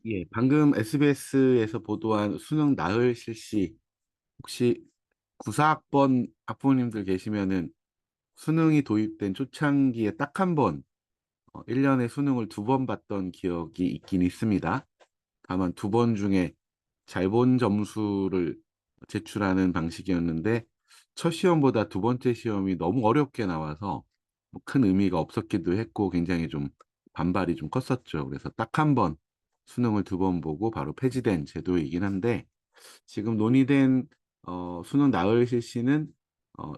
예, 방금 SBS에서 보도한 수능 나흘 실시, 혹시 94학번 학부모님들 계시면은 수능이 도입된 초창기에 딱 한 번, 1년에 수능을 두 번 봤던 기억이 있긴 있습니다. 다만 두 번 중에 잘 본 점수를 제출하는 방식이었는데, 첫 시험보다 두 번째 시험이 너무 어렵게 나와서 뭐큰 의미가 없었기도 했고, 굉장히 좀 반발이 좀 컸었죠. 그래서 딱 한 번 수능을 두 번 보고 바로 폐지된 제도이긴 한데, 지금 논의된 수능 나흘 실시는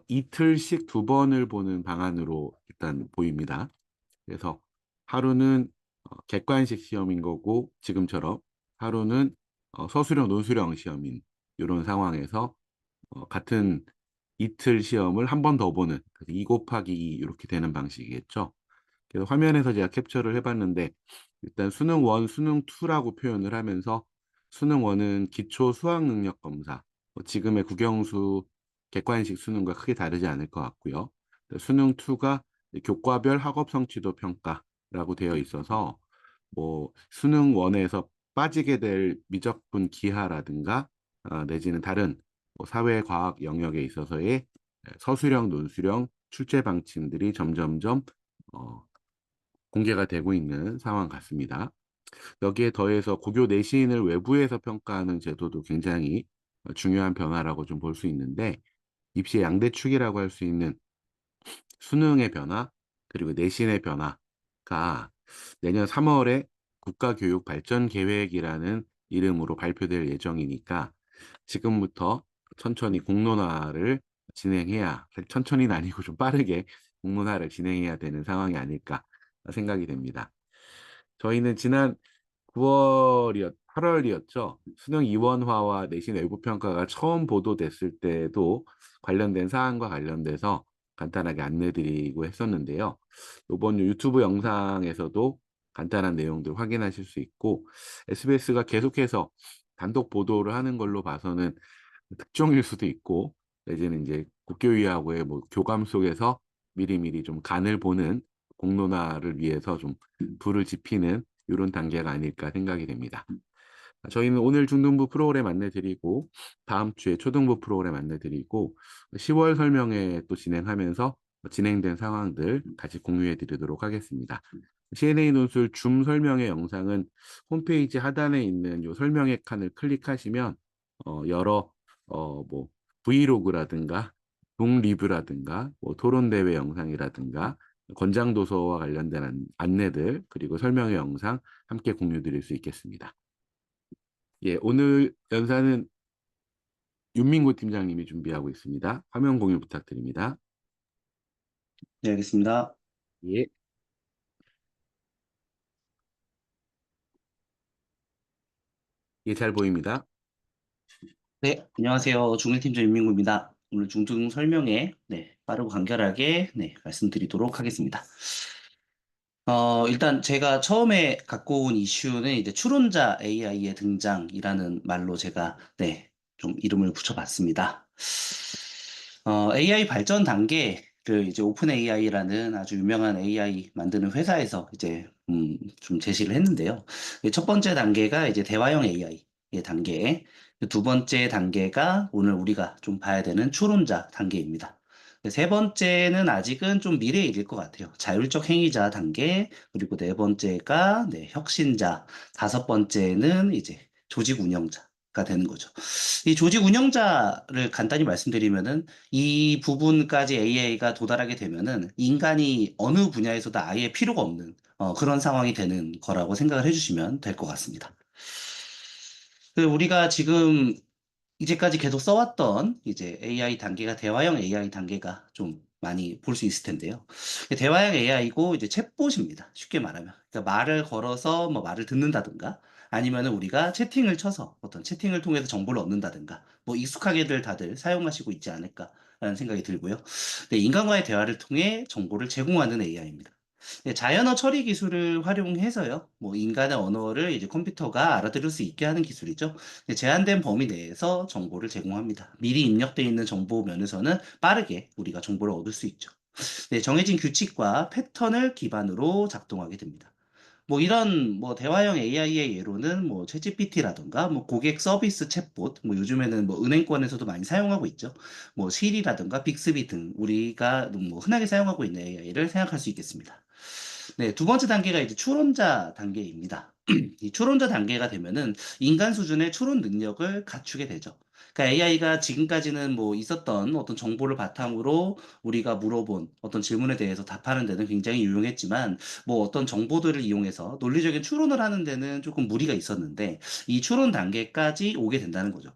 이틀씩 두 번을 보는 방안으로 일단 보입니다. 그래서 하루는 객관식 시험인 거고, 지금처럼 하루는 서술형, 논술형 시험인 이런 상황에서 같은 이틀 시험을 한 번 더 보는, 그래서 2 곱하기 2 이렇게 되는 방식이겠죠. 그래서 화면에서 제가 캡처를 해봤는데, 일단 수능 1, 수능 2라고 표현을 하면서, 수능 1은 기초 수학 능력 검사, 지금의 국영수 객관식 수능과 크게 다르지 않을 것 같고요. 수능 2가 교과별 학업 성취도 평가라고 되어 있어서, 뭐 수능 1에서 빠지게 될 미적분 기하라든가, 내지는 다른 사회과학 영역에 있어서의 서술형, 논술형 출제 방침들이 점점점 어, 공개가 되고 있는 상황 같습니다. 여기에 더해서 고교 내신을 외부에서 평가하는 제도도 굉장히 중요한 변화라고 좀 볼 수 있는데, 입시의 양대축이라고 할 수 있는 수능의 변화, 그리고 내신의 변화가 내년 3월에 국가교육발전계획이라는 이름으로 발표될 예정이니까, 지금부터 천천히 공론화를 진행해야, 천천히는 아니고 좀 빠르게 공론화를 진행해야 되는 상황이 아닐까 생각이 됩니다. 저희는 지난 8월이었죠. 수능 이원화와 내신 외부 평가가 처음 보도됐을 때도 관련된 사안과 관련돼서 간단하게 안내드리고 했었는데요. 이번 유튜브 영상에서도 간단한 내용들 확인하실 수 있고, SBS가 계속해서 단독 보도를 하는 걸로 봐서는 특종일 수도 있고, 내지는 이제 국교위하고의 뭐 교감 속에서 미리미리 좀 간을 보는 공론화를 위해서 좀 불을 지피는 이런 단계가 아닐까 생각이 됩니다. 저희는 오늘 중등부 프로그램 안내드리고, 다음 주에 초등부 프로그램 안내드리고, 10월 설명회 또 진행하면서 진행된 상황들 같이 공유해 드리도록 하겠습니다. CNA 논술 줌 설명회 영상은 홈페이지 하단에 있는 이 설명회 칸을 클릭하시면 여러 뭐 브이로그라든가 북 리뷰라든가 뭐 토론 대회 영상이라든가 권장 도서와 관련된 안내들, 그리고 설명회 영상 함께 공유 드릴 수 있겠습니다. 예, 오늘 연사는 윤민구 팀장님이 준비하고 있습니다. 화면 공유 부탁드립니다. 네, 알겠습니다. 예, 예, 잘 보입니다. 네, 안녕하세요. 중일팀장 윤민구입니다. 오늘 중등 설명에 빠르고 간결하게 말씀드리도록 하겠습니다. 일단 제가 처음에 갖고 온 이슈는 이제 추론자 AI의 등장이라는 말로 제가 좀 이름을 붙여봤습니다. AI 발전 단계를 이제 오픈 AI라는 아주 유명한 AI 만드는 회사에서 이제 좀 제시를 했는데요. 첫 번째 단계가 이제 대화형 AI의 단계, 두 번째 단계가 오늘 우리가 좀 봐야 되는 추론자 단계입니다. 세 번째는 아직은 좀 미래의 일일 것 같아요. 자율적 행위자 단계, 그리고 네 번째가 혁신자, 다섯 번째는 이제 조직 운영자가 되는 거죠. 이 조직 운영자를 간단히 말씀드리면은 이 부분까지 AI가 도달하게 되면은 인간이 어느 분야에서도 아예 필요가 없는 그런 상황이 되는 거라고 생각을 해주시면 될 것 같습니다. 우리가 지금 이제까지 계속 써왔던 이제 AI 단계가 대화형 AI 단계가 좀 많이 볼 수 있을 텐데요. 대화형 AI고 이제 챗봇입니다. 쉽게 말하면. 그러니까 말을 걸어서 뭐 말을 듣는다든가 아니면은 우리가 채팅을 쳐서 어떤 채팅을 통해서 정보를 얻는다든가 뭐 익숙하게들 다들 사용하시고 있지 않을까라는 생각이 들고요. 네, 인간과의 대화를 통해 정보를 제공하는 AI입니다. 네, 자연어 처리 기술을 활용해서요. 뭐 인간의 언어를 이제 컴퓨터가 알아들을 수 있게 하는 기술이죠. 네, 제한된 범위 내에서 정보를 제공합니다. 미리 입력되어 있는 정보 면에서는 빠르게 우리가 정보를 얻을 수 있죠. 네, 정해진 규칙과 패턴을 기반으로 작동하게 됩니다. 뭐 이런 뭐 대화형 AI의 예로는 뭐 챗GPT라든가 뭐 고객 서비스 챗봇, 뭐 요즘에는 뭐 은행권에서도 많이 사용하고 있죠. 뭐 시리라든가 빅스비 등 우리가 뭐 흔하게 사용하고 있는 AI를 생각할 수 있겠습니다. 네, 두 번째 단계가 이제 추론자 단계입니다. 이 추론자 단계가 되면은 인간 수준의 추론 능력을 갖추게 되죠. 그러니까 AI가 지금까지는 뭐 있었던 어떤 정보를 바탕으로 우리가 물어본 어떤 질문에 대해서 답하는 데는 굉장히 유용했지만 뭐 어떤 정보들을 이용해서 논리적인 추론을 하는 데는 조금 무리가 있었는데 이 추론 단계까지 오게 된다는 거죠.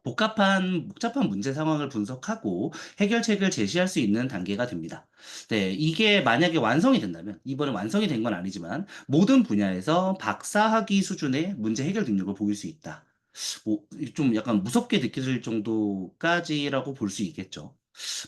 복잡한 문제 상황을 분석하고 해결책을 제시할 수 있는 단계가 됩니다. 네, 이게 만약에 완성이 된다면, 이번에 완성이 된 건 아니지만, 모든 분야에서 박사학위 수준의 문제 해결 능력을 보일 수 있다. 뭐, 좀 약간 무섭게 느껴질 정도까지라고 볼 수 있겠죠.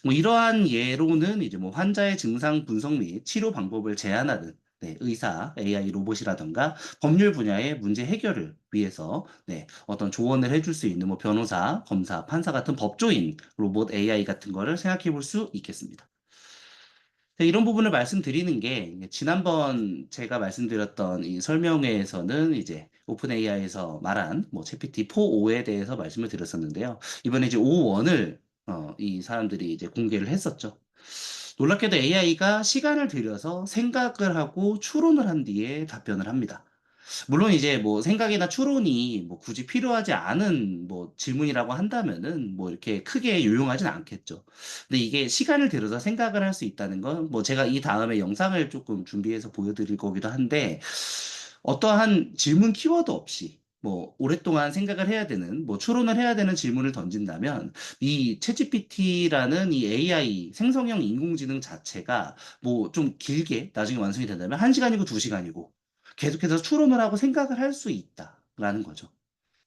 뭐 이러한 예로는 이제 뭐 환자의 증상 분석 및 치료 방법을 제안하는 네, 의사, AI 로봇이라던가 법률 분야의 문제 해결을 위해서 네, 어떤 조언을 해줄 수 있는 뭐 변호사, 검사, 판사 같은 법조인 로봇 AI 같은 거를 생각해 볼 수 있겠습니다. 네, 이런 부분을 말씀드리는 게 지난번 제가 말씀드렸던 이 설명회에서는 이제 오픈 AI에서 말한 뭐 GPT 4.5에 대해서 말씀을 드렸었는데요. 이번에 이제 5.1을 이 사람들이 이제 공개를 했었죠. 놀랍게도 AI가 시간을 들여서 생각을 하고 추론을 한 뒤에 답변을 합니다. 물론 이제 뭐 생각이나 추론이 뭐 굳이 필요하지 않은 뭐 질문이라고 한다면은 뭐 이렇게 크게 유용하진 않겠죠. 근데 이게 시간을 들여서 생각을 할 수 있다는 건 뭐 제가 이 다음에 영상을 조금 준비해서 보여드릴 거기도 한데 어떠한 질문 키워드 없이 뭐 오랫동안 생각을 해야 되는 뭐 추론을 해야 되는 질문을 던진다면 이 챗GPT라는 이 AI 생성형 인공지능 자체가 뭐 좀 길게 나중에 완성이 된다면 1시간이고 2시간이고 계속해서 추론을 하고 생각을 할 수 있다라는 거죠.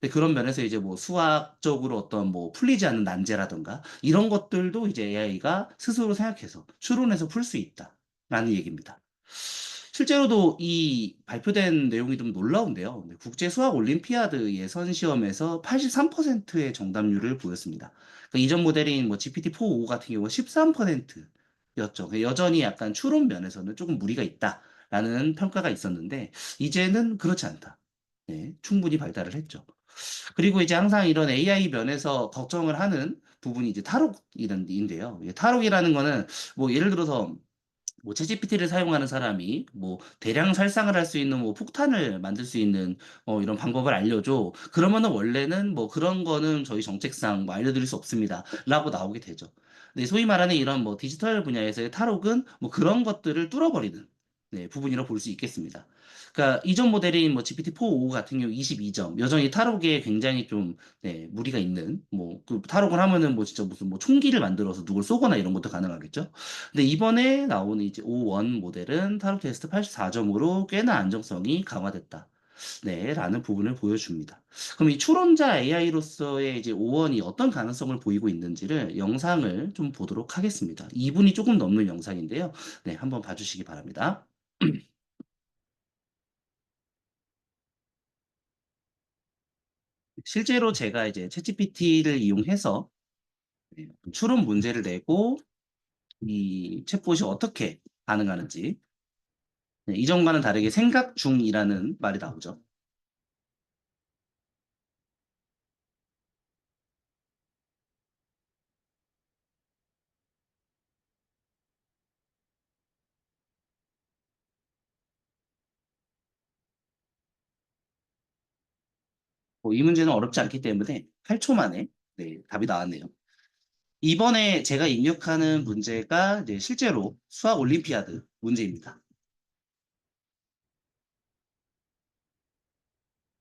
근데 그런 면에서 이제 뭐 수학적으로 어떤 뭐 풀리지 않는 난제라든가 이런 것들도 이제 AI가 스스로 생각해서 추론해서 풀 수 있다라는 얘기입니다. 실제로도 이 발표된 내용이 좀 놀라운데요. 네, 국제 수학 올림피아드 예선 시험에서 83%의 정답률을 보였습니다. 그러니까 이전 모델인 뭐 GPT-4.5 같은 경우는 13%였죠. 여전히 약간 추론 면에서는 조금 무리가 있다라는 평가가 있었는데 이제는 그렇지 않다. 네, 충분히 발달을 했죠. 그리고 이제 항상 이런 AI 면에서 걱정을 하는 부분이 이제 탈옥인데요. 탈옥이라는 거는 뭐 예를 들어서 뭐 챗GPT를 사용하는 사람이 뭐 대량 살상을 할 수 있는 뭐 폭탄을 만들 수 있는 이런 방법을 알려줘. 그러면은 원래는 뭐 그런 거는 저희 정책상 뭐 알려드릴 수 없습니다.라고 나오게 되죠. 근데 소위 말하는 이런 뭐 디지털 분야에서의 탈옥은 뭐 그런 것들을 뚫어버리는 네, 부분이라고 볼 수 있겠습니다. 그러니까 이전 모델인 뭐 GPT-4.5 같은 경우 22점 여전히 탈옥에 굉장히 좀 네, 무리가 있는 뭐 그 탈옥을 하면은 뭐 진짜 무슨 뭐 총기를 만들어서 누굴 쏘거나 이런 것도 가능하겠죠. 근데 이번에 나오는 이제 O1 모델은 타로 테스트 84점으로 꽤나 안정성이 강화됐다. 네, 라는 부분을 보여줍니다. 그럼 이 추론자 AI로서의 이제 O1이 어떤 가능성을 보이고 있는지를 영상을 좀 보도록 하겠습니다. 2분이 조금 넘는 영상인데요. 네, 한번 봐주시기 바랍니다. 실제로 제가 이제 챗GPT를 이용해서 네, 추론 문제를 내고 이 챗봇이 어떻게 반응하는지 네, 이전과는 다르게 생각 중이라는 말이 나오죠. 이 문제는 어렵지 않기 때문에 8초 만에 네, 답이 나왔네요. 이번에 제가 입력하는 문제가 이제 실제로 수학 올림피아드 문제입니다.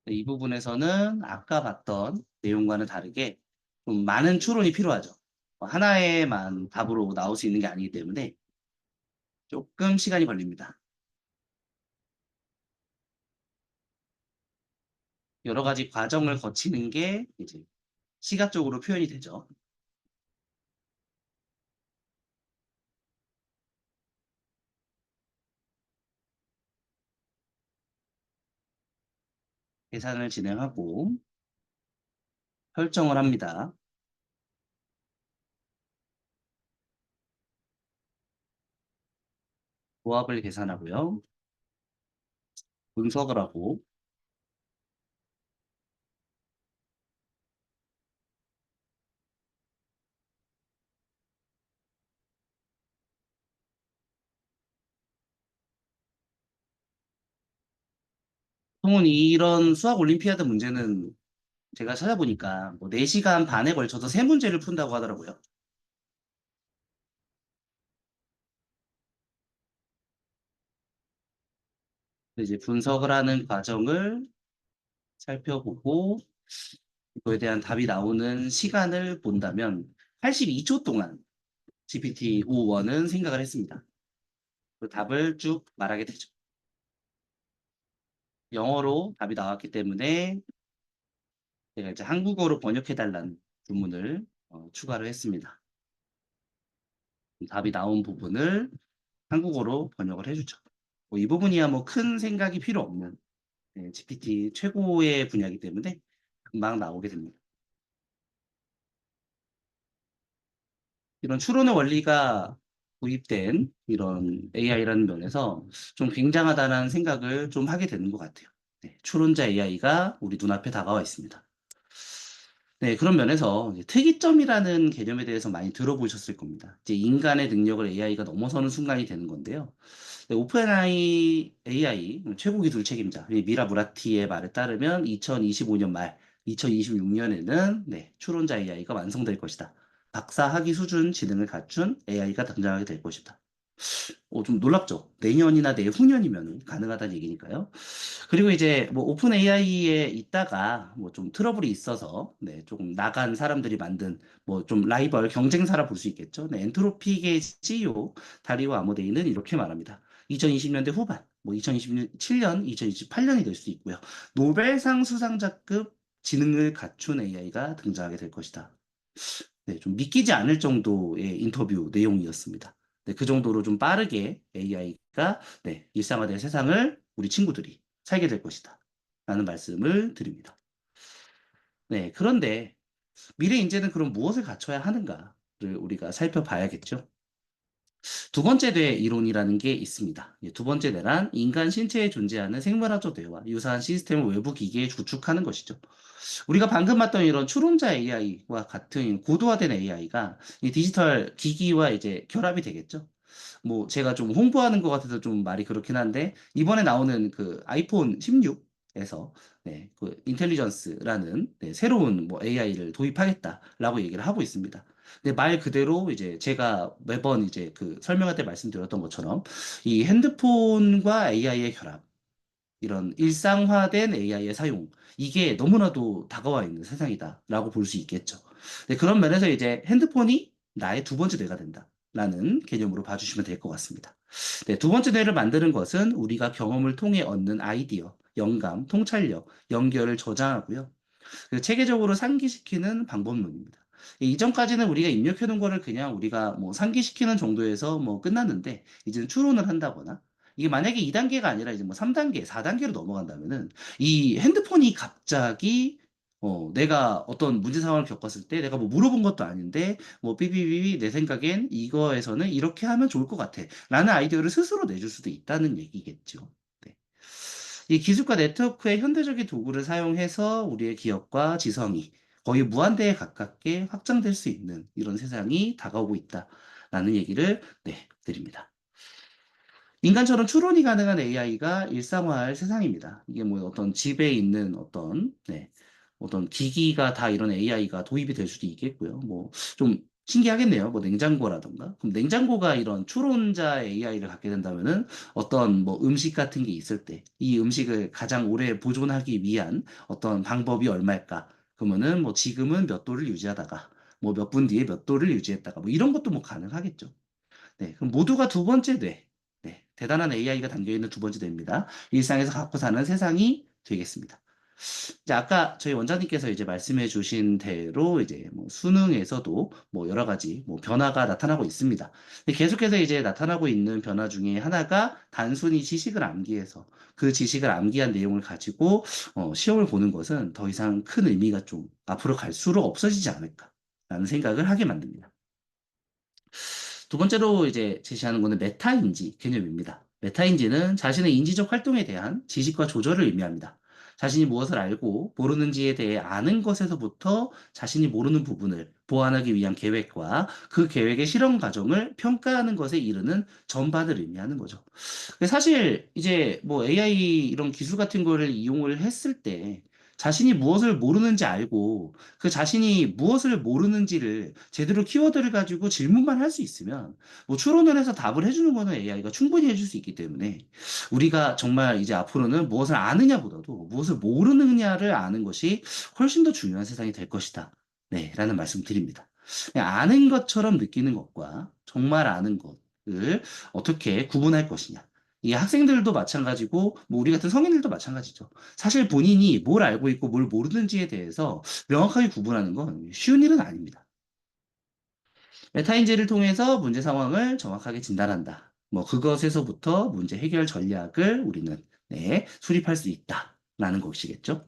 네, 이 부분에서는 아까 봤던 내용과는 다르게 좀 많은 추론이 필요하죠. 하나에만 답으로 나올 수 있는 게 아니기 때문에 조금 시간이 걸립니다. 여러 가지 과정을 거치는 게 이제 시각적으로 표현이 되죠. 계산을 진행하고 설정을 합니다. 조합을 계산하고요. 분석을 하고 보통은 이런 수학 올림피아드 문제는 제가 찾아보니까 뭐 4시간 반에 걸쳐서 세 문제를 푼다고 하더라고요. 이제 분석을 하는 과정을 살펴보고 그거에 대한 답이 나오는 시간을 본다면 82초 동안 GPT-5는 생각을 했습니다. 그 답을 쭉 말하게 되죠. 영어로 답이 나왔기 때문에 제가 이제 한국어로 번역해달라는 주문을 추가를 했습니다. 답이 나온 부분을 한국어로 번역을 해주죠. 이 부분이야 뭐 큰 생각이 필요 없는 GPT 최고의 분야이기 때문에 금방 나오게 됩니다. 이런 추론의 원리가 도입된 이런 AI라는 면에서 좀 굉장하다는 생각을 좀 하게 되는 것 같아요. 네, 추론자 AI가 우리 눈앞에 다가와 있습니다. 네, 그런 면에서 이제 특이점이라는 개념에 대해서 많이 들어보셨을 겁니다. 이제 인간의 능력을 AI가 넘어서는 순간이 되는 건데요. 네, 오픈AI AI 최고 기술 책임자 이 미라 무라티의 말에 따르면 2025년 말 2026년에는 네, 추론자 AI가 완성될 것이다. 박사 학위 수준 지능을 갖춘 AI가 등장하게 될 것이다. 좀 놀랍죠? 내년이나 내후년이면 가능하다는 얘기니까요. 그리고 이제 뭐 오픈 AI에 있다가 뭐 좀 트러블이 있어서 네, 조금 나간 사람들이 만든 뭐 좀 라이벌 경쟁사라 볼 수 있겠죠. 네, 엔트로피의 CEO 다리오 아모데이는 이렇게 말합니다. 2020년대 후반, 뭐 2027년, 2028년이 될 수 있고요. 노벨상 수상자급 지능을 갖춘 AI가 등장하게 될 것이다. 네, 좀 믿기지 않을 정도의 인터뷰 내용이었습니다. 네, 그 정도로 좀 빠르게 AI가 네, 일상화될 세상을 우리 친구들이 살게 될 것이다. 라는 말씀을 드립니다. 네, 그런데 미래 인재는 그럼 무엇을 갖춰야 하는가를 우리가 살펴봐야겠죠. 두 번째 뇌 이론이라는 게 있습니다. 두 번째 뇌란 인간 신체에 존재하는 생물학적 뇌와 유사한 시스템을 외부 기기에 구축하는 것이죠. 우리가 방금 봤던 이런 추론자 AI와 같은 고도화된 AI가 이 디지털 기기와 이제 결합이 되겠죠. 뭐 제가 좀 홍보하는 것 같아서 좀 말이 그렇긴 한데 이번에 나오는 그 아이폰 16에서 네, 그 인텔리전스라는 네, 새로운 뭐 AI를 도입하겠다라고 얘기를 하고 있습니다. 근데 말 그대로 이제 제가 매번 이제 그 설명할 때 말씀드렸던 것처럼 이 핸드폰과 AI의 결합 이런 일상화된 AI의 사용, 이게 너무나도 다가와 있는 세상이다라고 볼 수 있겠죠. 네, 그런 면에서 이제 핸드폰이 나의 두 번째 뇌가 된다라는 개념으로 봐주시면 될 것 같습니다. 네, 두 번째 뇌를 만드는 것은 우리가 경험을 통해 얻는 아이디어, 영감, 통찰력, 연결을 저장하고요. 체계적으로 상기시키는 방법론입니다. 이전까지는 우리가 입력해 놓은 거를 그냥 우리가 뭐 상기시키는 정도에서 뭐 끝났는데 이제는 추론을 한다거나 이게 만약에 2단계가 아니라 이제 뭐 3단계, 4단계로 넘어간다면은 이 핸드폰이 갑자기 내가 어떤 문제 상황을 겪었을 때 내가 뭐 물어본 것도 아닌데 뭐 삐삐삐삐 내 생각엔 이거에서는 이렇게 하면 좋을 것 같아 라는 아이디어를 스스로 내줄 수도 있다는 얘기겠죠. 네. 이 기술과 네트워크의 현대적인 도구를 사용해서 우리의 기억과 지성이 거의 무한대에 가깝게 확장될 수 있는 이런 세상이 다가오고 있다라는 얘기를 네, 드립니다. 인간처럼 추론이 가능한 AI가 일상화할 세상입니다. 이게 뭐 어떤 집에 있는 어떤 어떤 기기가 다 이런 AI가 도입이 될 수도 있겠고요. 뭐 좀 신기하겠네요. 뭐 냉장고라던가. 그럼 냉장고가 이런 추론자 AI를 갖게 된다면은 어떤 뭐 음식 같은 게 있을 때 이 음식을 가장 오래 보존하기 위한 어떤 방법이 얼마일까? 그러면은 뭐 지금은 몇 도를 유지하다가 뭐 몇 분 뒤에 몇 도를 유지했다가 뭐 이런 것도 뭐 가능하겠죠. 네, 그럼 모두가 두 번째 뇌. 네, 대단한 AI가 담겨있는 두 번째 뇌입니다. 일상에서 갖고 사는 세상이 되겠습니다. 이제 아까 저희 원장님께서 이제 말씀해 주신 대로 이제 뭐 수능에서도 뭐 여러 가지 뭐 변화가 나타나고 있습니다. 근데 계속해서 이제 나타나고 있는 변화 중에 하나가 단순히 지식을 암기해서 그 지식을 암기한 내용을 가지고 시험을 보는 것은 더 이상 큰 의미가 좀 앞으로 갈수록 없어지지 않을까라는 생각을 하게 만듭니다. 두 번째로 이제 제시하는 거는 메타인지 개념입니다. 메타인지는 자신의 인지적 활동에 대한 지식과 조절을 의미합니다. 자신이 무엇을 알고 모르는지에 대해 아는 것에서부터 자신이 모르는 부분을 보완하기 위한 계획과 그 계획의 실현 과정을 평가하는 것에 이르는 전반을 의미하는 거죠. 근데 사실 이제 뭐 AI 이런 기술 같은 거를 이용을 했을 때 자신이 무엇을 모르는지 알고 그 자신이 무엇을 모르는지를 제대로 키워드를 가지고 질문만 할 수 있으면 뭐 추론을 해서 답을 해주는 거는 AI가 충분히 해줄 수 있기 때문에 우리가 정말 이제 앞으로는 무엇을 아느냐보다도 무엇을 모르느냐를 아는 것이 훨씬 더 중요한 세상이 될 것이다. 네, 라는 말씀 드립니다. 그냥 아는 것처럼 느끼는 것과 정말 아는 것을 어떻게 구분할 것이냐. 이 학생들도 마찬가지고, 뭐 우리 같은 성인들도 마찬가지죠. 사실 본인이 뭘 알고 있고 뭘 모르는지에 대해서 명확하게 구분하는 건 쉬운 일은 아닙니다. 메타인지를 통해서 문제 상황을 정확하게 진단한다. 뭐 그것에서부터 문제 해결 전략을 우리는 수립할 수 있다라는 것이겠죠.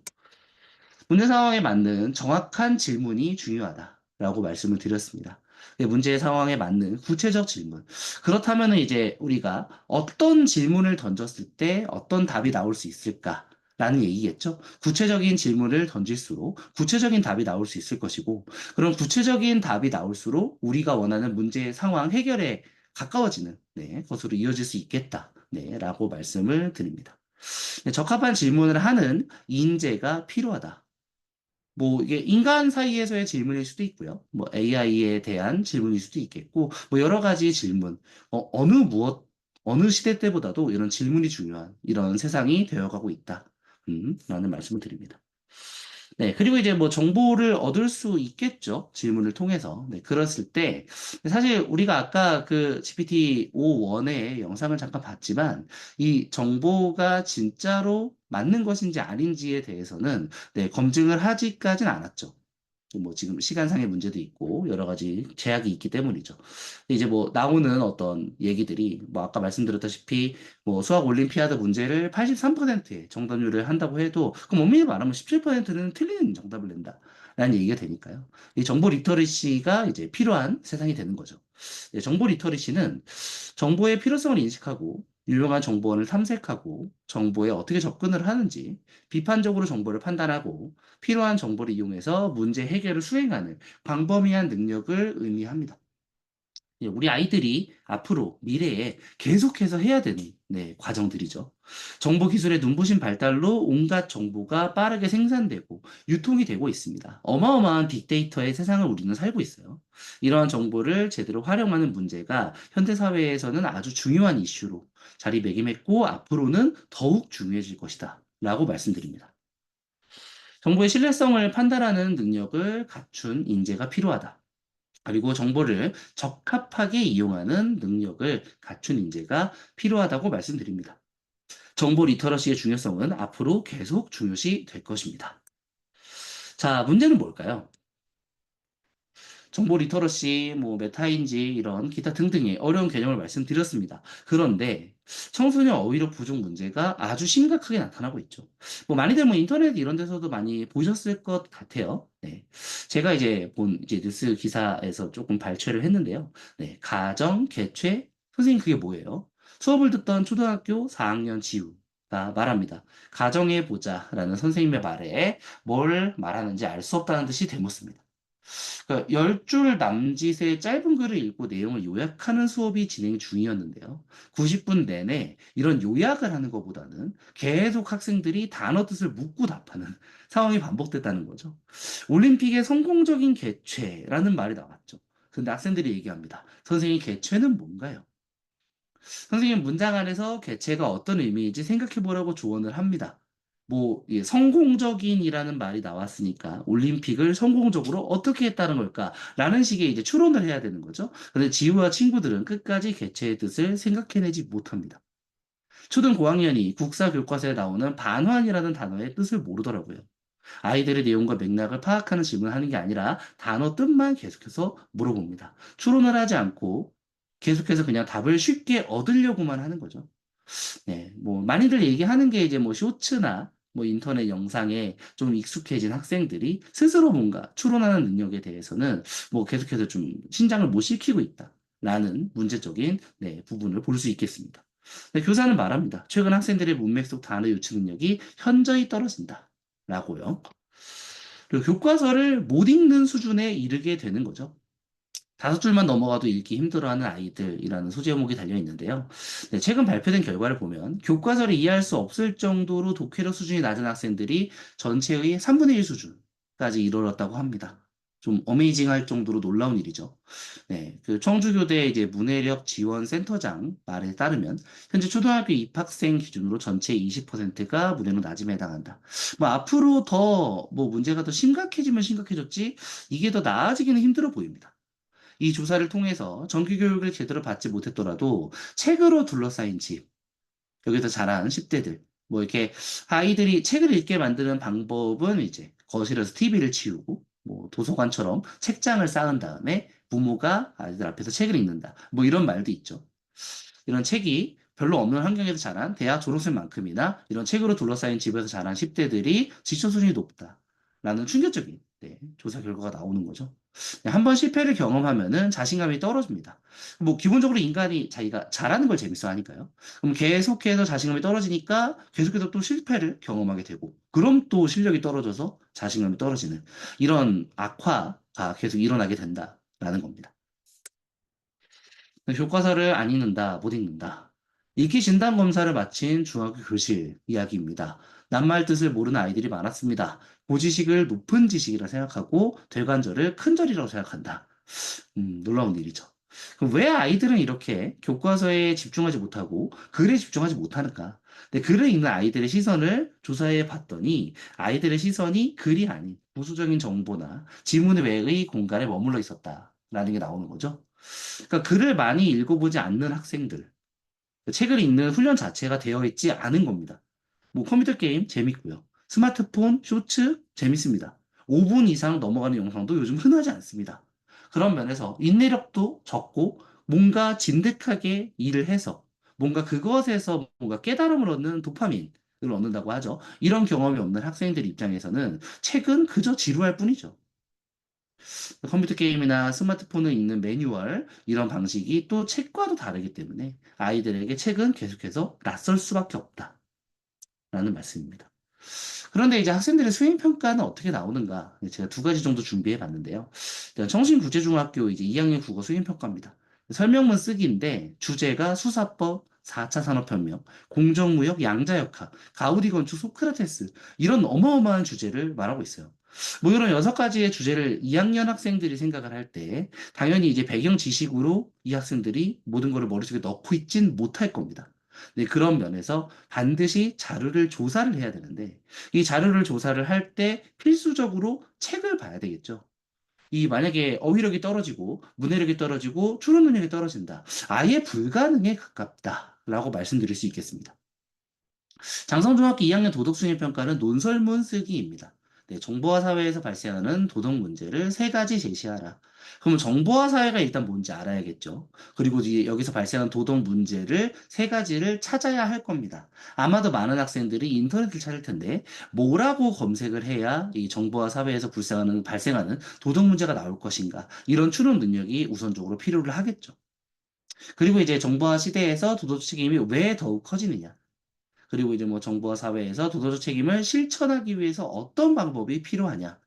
문제 상황에 맞는 정확한 질문이 중요하다라고 말씀을 드렸습니다. 문제 상황에 맞는 구체적 질문. 그렇다면 이제 우리가 어떤 질문을 던졌을 때 어떤 답이 나올 수 있을까? 라는 얘기겠죠. 구체적인 질문을 던질수록 구체적인 답이 나올 수 있을 것이고, 그런 구체적인 답이 나올수록 우리가 원하는 문제 상황 해결에 가까워지는 것으로 이어질 수 있겠다. 라고 말씀을 드립니다. 적합한 질문을 하는 인재가 필요하다. 뭐 이게 인간 사이에서의 질문일 수도 있고요. 뭐 AI에 대한 질문일 수도 있겠고, 뭐 여러 가지 질문, 어느 시대 때보다도 이런 질문이 중요한 이런 세상이 되어가고 있다. 라는 말씀을 드립니다. 네, 그리고 이제 뭐 정보를 얻을 수 있겠죠. 질문을 통해서. 네, 그랬을 때, 사실 우리가 아까 그 GPT-5.1의 영상을 잠깐 봤지만, 이 정보가 진짜로 맞는 것인지 아닌지에 대해서는, 검증을 하지까진 않았죠. 뭐 지금 시간상의 문제도 있고 여러 가지 제약이 있기 때문이죠. 이제 뭐 나오는 어떤 얘기들이 뭐 아까 말씀드렸다시피 뭐 수학 올림피아드 문제를 83%의 정답률을 한다고 해도 그럼 엄밀히 말하면 17%는 틀리는 정답을 낸다라는 얘기가 되니까요. 이 정보 리터러시가 이제 필요한 세상이 되는 거죠. 정보 리터러시는 정보의 필요성을 인식하고 유용한 정보원을 탐색하고 정보에 어떻게 접근을 하는지 비판적으로 정보를 판단하고 필요한 정보를 이용해서 문제 해결을 수행하는 광범위한 능력을 의미합니다. 우리 아이들이 앞으로 미래에 계속해서 해야 되는 과정들이죠. 정보 기술의 눈부신 발달로 온갖 정보가 빠르게 생산되고 유통이 되고 있습니다. 어마어마한 빅데이터의 세상을 우리는 살고 있어요. 이러한 정보를 제대로 활용하는 문제가 현대 사회에서는 아주 중요한 이슈로 자리매김했고 앞으로는 더욱 중요해질 것이다. 라고 말씀드립니다. 정보의 신뢰성을 판단하는 능력을 갖춘 인재가 필요하다. 그리고 정보를 적합하게 이용하는 능력을 갖춘 인재가 필요하다고 말씀드립니다. 정보 리터러시의 중요성은 앞으로 계속 중요시 될 것입니다. 자, 문제는 뭘까요? 정보 리터러시, 뭐 메타인지 이런 기타 등등의 어려운 개념을 말씀드렸습니다. 그런데 청소년 어휘력 부족 문제가 아주 심각하게 나타나고 있죠. 뭐 많이들 뭐 인터넷 이런 데서도 많이 보셨을 것 같아요. 네. 제가 이제 본 이제 뉴스 기사에서 조금 발췌를 했는데요. 네. 가정, 개최, 선생님 그게 뭐예요? 수업을 듣던 초등학교 4학년 지우가 말합니다. 가정해 보자라는 선생님의 말에 뭘 말하는지 알 수 없다는 듯이 대묻습니다. 그러니까 10줄 남짓의 짧은 글을 읽고 내용을 요약하는 수업이 진행 중이었는데요. 90분 내내 이런 요약을 하는 것보다는 계속 학생들이 단어 뜻을 묻고 답하는 상황이 반복됐다는 거죠. 올림픽의 성공적인 개최라는 말이 나왔죠. 근데 학생들이 얘기합니다. 선생님, 개최는 뭔가요? 선생님 문장 안에서 개체가 어떤 의미인지 생각해 보라고 조언을 합니다. 뭐, 성공적인이라는 말이 나왔으니까 올림픽을 성공적으로 어떻게 했다는 걸까? 라는 식의 이제 추론을 해야 되는 거죠. 근데 지우와 친구들은 끝까지 개체의 뜻을 생각해내지 못합니다. 초등 고학년이 국사 교과서에 나오는 반환이라는 단어의 뜻을 모르더라고요. 아이들의 내용과 맥락을 파악하는 질문을 하는 게 아니라 단어 뜻만 계속해서 물어봅니다. 추론을 하지 않고 계속해서 그냥 답을 쉽게 얻으려고만 하는 거죠. 네, 뭐 많이들 얘기하는 게 이제 뭐 쇼츠나 뭐 인터넷 영상에 좀 익숙해진 학생들이 스스로 뭔가 추론하는 능력에 대해서는 뭐 계속해서 좀 신장을 못 시키고 있다라는 문제적인 부분을 볼 수 있겠습니다. 근데 교사는 말합니다. 최근 학생들의 문맥 속 단어 유추 능력이 현저히 떨어진다. 라고요. 그리고 교과서를 못 읽는 수준에 이르게 되는 거죠. 5줄만 넘어가도 읽기 힘들어하는 아이들이라는 소제 제목이 달려 있는데요. 네, 최근 발표된 결과를 보면 교과서를 이해할 수 없을 정도로 독해력 수준이 낮은 학생들이 전체의 3분의 1 수준까지 이르렀다고 합니다. 좀 어메이징할 정도로 놀라운 일이죠. 네, 그 청주교대 이제 문해력 지원 센터장 말에 따르면 현재 초등학교 입학생 기준으로 전체 20%가 문해력 낮음에 해당한다. 뭐 앞으로 더 뭐 문제가 더 심각해지면 심각해졌지 이게 더 나아지기는 힘들어 보입니다. 이 조사를 통해서 정규 교육을 제대로 받지 못했더라도 책으로 둘러싸인 집, 여기서 자란 10대들, 뭐 이렇게 아이들이 책을 읽게 만드는 방법은 이제 거실에서 TV를 치우고, 뭐 도서관처럼 책장을 쌓은 다음에 부모가 아이들 앞에서 책을 읽는다. 뭐 이런 말도 있죠. 이런 책이 별로 없는 환경에서 자란 대학 졸업생만큼이나 이런 책으로 둘러싸인 집에서 자란 10대들이 지적 수준이 높다라는 충격적인 조사 결과가 나오는 거죠. 한 번 실패를 경험하면은 자신감이 떨어집니다. 뭐 기본적으로 인간이 자기가 잘하는 걸 재밌어 하니까요. 그럼 계속해서 자신감이 떨어지니까 계속해서 또 실패를 경험하게 되고, 그럼 또 실력이 떨어져서 자신감이 떨어지는 이런 악화가 계속 일어나게 된다라는 겁니다. 교과서를 안 읽는다, 못 읽는다. 읽기 진단 검사를 마친 중학교 교실 이야기입니다. 낱말 뜻을 모르는 아이들이 많았습니다. 고지식을 높은 지식이라 생각하고 되관절을 큰 절이라고 생각한다. 놀라운 일이죠. 그럼 왜 아이들은 이렇게 교과서에 집중하지 못하고 글에 집중하지 못하는가? 근데 글을 읽는 아이들의 시선을 조사해 봤더니 아이들의 시선이 글이 아닌 부수적인 정보나 지문 외의 공간에 머물러 있었다라는 게 나오는 거죠. 그러니까 글을 많이 읽어보지 않는 학생들, 책을 읽는 훈련 자체가 되어 있지 않은 겁니다. 뭐 컴퓨터 게임 재밌고요. 스마트폰, 쇼츠 재밌습니다. 5분 이상 넘어가는 영상도 요즘 흔하지 않습니다. 그런 면에서 인내력도 적고 뭔가 진득하게 일을 해서 뭔가 그것에서 뭔가 깨달음을 얻는 도파민을 얻는다고 하죠. 이런 경험이 없는 학생들 입장에서는 책은 그저 지루할 뿐이죠. 컴퓨터 게임이나 스마트폰을 읽는 매뉴얼 이런 방식이 또 책과도 다르기 때문에 아이들에게 책은 계속해서 낯설 수밖에 없다라는 말씀입니다. 그런데 이제 학생들의 수행 평가는 어떻게 나오는가? 제가 2가지 정도 준비해 봤는데요. 일단 청신국제중학교 이제 2학년 국어 수행 평가입니다. 설명문 쓰기인데 주제가 수사법, 4차 산업혁명, 공정무역, 양자역학, 가우디 건축, 소크라테스 이런 어마어마한 주제를 말하고 있어요. 뭐 이런 6가지의 주제를 2학년 학생들이 생각을 할 때 당연히 이제 배경 지식으로 이 학생들이 모든 거를 머릿속에 넣고 있진 못할 겁니다. 네, 그런 면에서 반드시 자료를 조사를 해야 되는데 이 자료를 조사를 할 때 필수적으로 책을 봐야 되겠죠. 이 만약에 어휘력이 떨어지고 문해력이 떨어지고 추론 능력이 떨어진다. 아예 불가능에 가깝다라고 말씀드릴 수 있겠습니다. 장성중학교 2학년 도덕수행평가는 논설문 쓰기입니다. 네, 정보화 사회에서 발생하는 도덕 문제를 3가지 제시하라. 그러면 정보화 사회가 일단 뭔지 알아야겠죠. 그리고 이제 여기서 발생한 도덕 문제를 3가지를 찾아야 할 겁니다. 아마도 많은 학생들이 인터넷을 찾을 텐데 뭐라고 검색을 해야 이 정보화 사회에서 발생하는 도덕 문제가 나올 것인가 이런 추론 능력이 우선적으로 필요를 하겠죠. 그리고 이제 정보화 시대에서 도덕 책임이 왜 더욱 커지느냐. 그리고 이제 뭐 정부와 사회에서 도덕적 책임을 실천하기 위해서 어떤 방법이 필요하냐?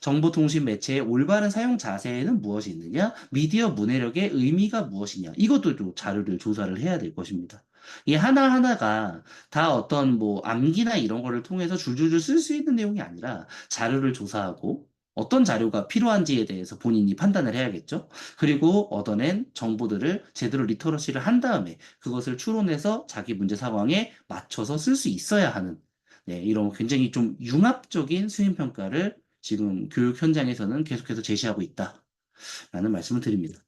정보통신 매체의 올바른 사용 자세에는 무엇이 있느냐? 미디어 문해력의 의미가 무엇이냐? 이것도 또 자료를 조사를 해야 될 것입니다. 이 하나하나가 다 어떤 뭐 암기나 이런 거를 통해서 줄줄줄 쓸 수 있는 내용이 아니라 자료를 조사하고 어떤 자료가 필요한지에 대해서 본인이 판단을 해야겠죠. 그리고 얻어낸 정보들을 제대로 리터러시를 한 다음에 그것을 추론해서 자기 문제 상황에 맞춰서 쓸 수 있어야 하는 이런 굉장히 좀 융합적인 수행평가를 지금 교육 현장에서는 계속해서 제시하고 있다라는 말씀을 드립니다.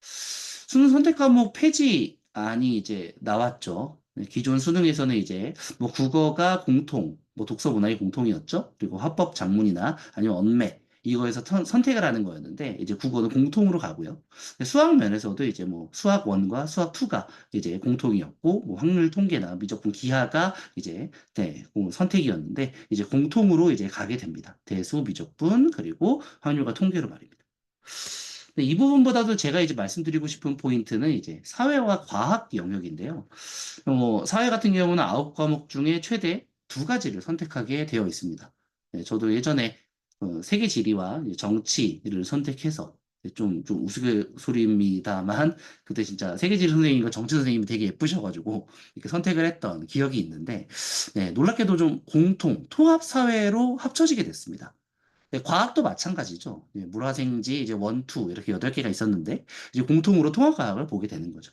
수능 선택 과목 폐지안이 이제 나왔죠. 네, 기존 수능에서는 이제 뭐 국어가 공통, 뭐 독서 문학이 공통이었죠. 그리고 화법 작문이나 아니면 언매 이거에서 선택을 하는 거였는데 이제 국어는 공통으로 가고요. 수학 면에서도 이제 뭐 수학 1과 수학 2가 이제 공통이었고 뭐 확률 통계나 미적분 기하가 이제 선택이었는데 이제 공통으로 이제 가게 됩니다. 대수, 미적분 그리고 확률과 통계로 말입니다. 근데 이 부분보다도 제가 이제 말씀드리고 싶은 포인트는 이제 사회와 과학 영역인데요. 사회 같은 경우는 9과목 중에 최대 2가지를 선택하게 되어 있습니다. 네, 저도 예전에 세계 지리와 이제 정치를 선택해서 좀 우스갯소리입니다만 그때 진짜 세계 지리 선생님과 정치 선생님이 되게 예쁘셔가지고 이렇게 선택을 했던 기억이 있는데 네, 놀랍게도 좀 통합 사회로 합쳐지게 됐습니다. 네, 과학도 마찬가지죠. 예, 물화생지 이제 원, 투 이렇게 8개가 있었는데 이제 공통으로 통합과학을 보게 되는 거죠.